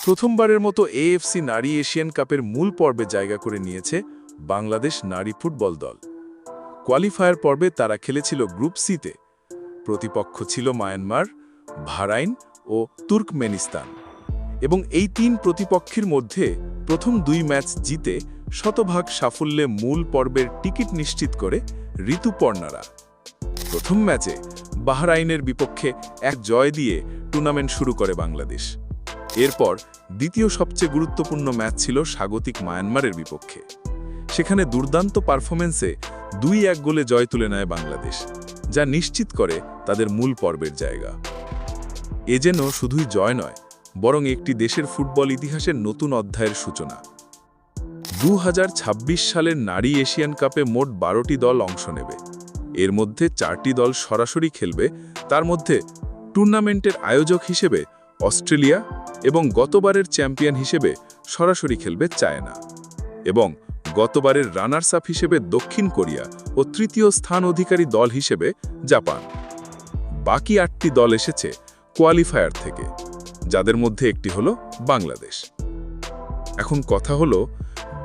প্রথমবারের মতো এএফসি নারী এশিয়ান কাপের মূল পর্বে জায়গা করে নিয়েছে বাংলাদেশ নারী ফুটবল দল। কোয়ালিফায়ার পর্বে তারা খেলেছিল গ্রুপ সিতে। প্রতিপক্ষ ছিল মায়ানমার, বাহরাইন ও তুর্কমেনিস্তান। এবং এই তিন প্রতিপক্ষের মধ্যে প্রথম দুই ম্যাচ জিতে শতভাগ সাফল্যে মূল পর্বের টিকিট নিশ্চিত করে ঋতুপর্ণারা। প্রথম ম্যাচে বাহরাইনের বিপক্ষে এক জয় দিয়ে টুর্নামেন্ট শুরু করে বাংলাদেশ। এরপর দ্বিতীয় সবচেয়ে গুরুত্বপূর্ণ ম্যাচ ছিল স্বাগতিক মায়ানমারের বিপক্ষে। সেখানে দুর্দান্ত পারফরমেন্সে 2-1 গোলে জয় তুলে নেয় বাংলাদেশ, যা নিশ্চিত করে তাদের মূল পর্বের জায়গা। এ যেন শুধুই জয় নয়, বরং একটি দেশের ফুটবল ইতিহাসের নতুন অধ্যায়ের সূচনা। 2026 সালের নারী এশিয়ান কাপে মোট 12টি দল অংশ নেবে। এর মধ্যে 4টি দল সরাসরি খেলবে, তার মধ্যে টুর্নামেন্টের আয়োজক হিসেবে অস্ট্রেলিয়া এবং গতবারের চ্যাম্পিয়ন হিসেবে সরাসরি খেলবে চায়না, এবং গতবারের রানার্স আপ হিসেবে দক্ষিণ কোরিয়া ও তৃতীয় স্থান অধিকারী দল হিসেবে জাপান। বাকি 8টি দল এসেছে কোয়ালিফায়ার থেকে, যাদের মধ্যে একটি হলো বাংলাদেশ। এখন কথা হলো,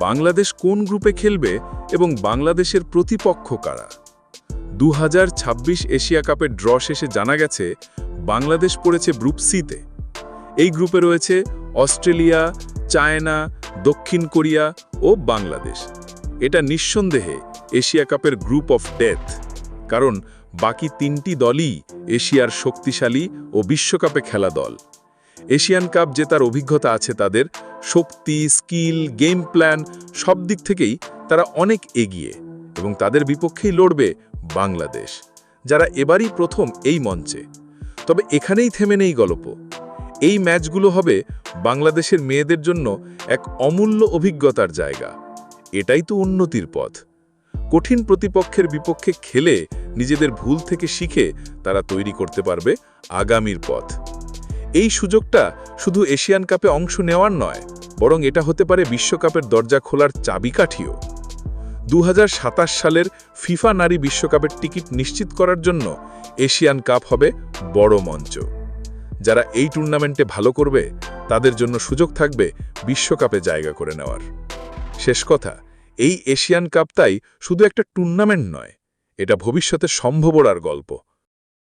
বাংলাদেশ কোন গ্রুপে খেলবে এবং বাংলাদেশের প্রতিপক্ষ কারা? 2026 এশিয়া কাপের ড্র শেষে জানা গেছে বাংলাদেশ পড়েছে গ্রুপ সিতে। এই গ্রুপে রয়েছে অস্ট্রেলিয়া, চায়না, দক্ষিণ কোরিয়া ও বাংলাদেশ। এটা নিঃসন্দেহে এশিয়া কাপের গ্রুপ অফ ডেথ, কারণ বাকি 3টি দলই এশিয়ার শক্তিশালী ও বিশ্বকাপে খেলা দল। এশিয়ান কাপ জেতার অভিজ্ঞতা আছে তাদের, শক্তি, স্কিল, গেম প্ল্যান সব দিক থেকেই তারা অনেক এগিয়ে, এবং তাদের বিপক্ষেই লড়বে বাংলাদেশ, যারা এবারই প্রথম এই মঞ্চে। তবে এখানেই থেমে নেই গল্প। এই ম্যাচগুলো হবে বাংলাদেশের মেয়েদের জন্য এক অমূল্য অভিজ্ঞতার জায়গা। এটাই তো উন্নতির পথ। কঠিন প্রতিপক্ষের বিপক্ষে খেলে নিজেদের ভুল থেকে শিখে তারা তৈরি করতে পারবে আগামীর পথ। এই সুযোগটা শুধু এশিয়ান কাপে অংশ নেওয়ার নয়, বরং এটা হতে পারে বিশ্বকাপের দরজা খোলার চাবিকাঠিও। 2027 সালের ফিফা নারী বিশ্বকাপের টিকিট নিশ্চিত করার জন্য এশিয়ান কাপ হবে বড় মঞ্চ। যারা এই টুর্নামেন্টে ভালো করবে, তাদের জন্য সুযোগ থাকবে বিশ্বকাপে জায়গা করে নেওয়ার। শেষ কথা, এই এশিয়ান কাপ তাই শুধু একটা টুর্নামেন্ট নয়, এটা ভবিষ্যতে সম্ভাবনার গল্প।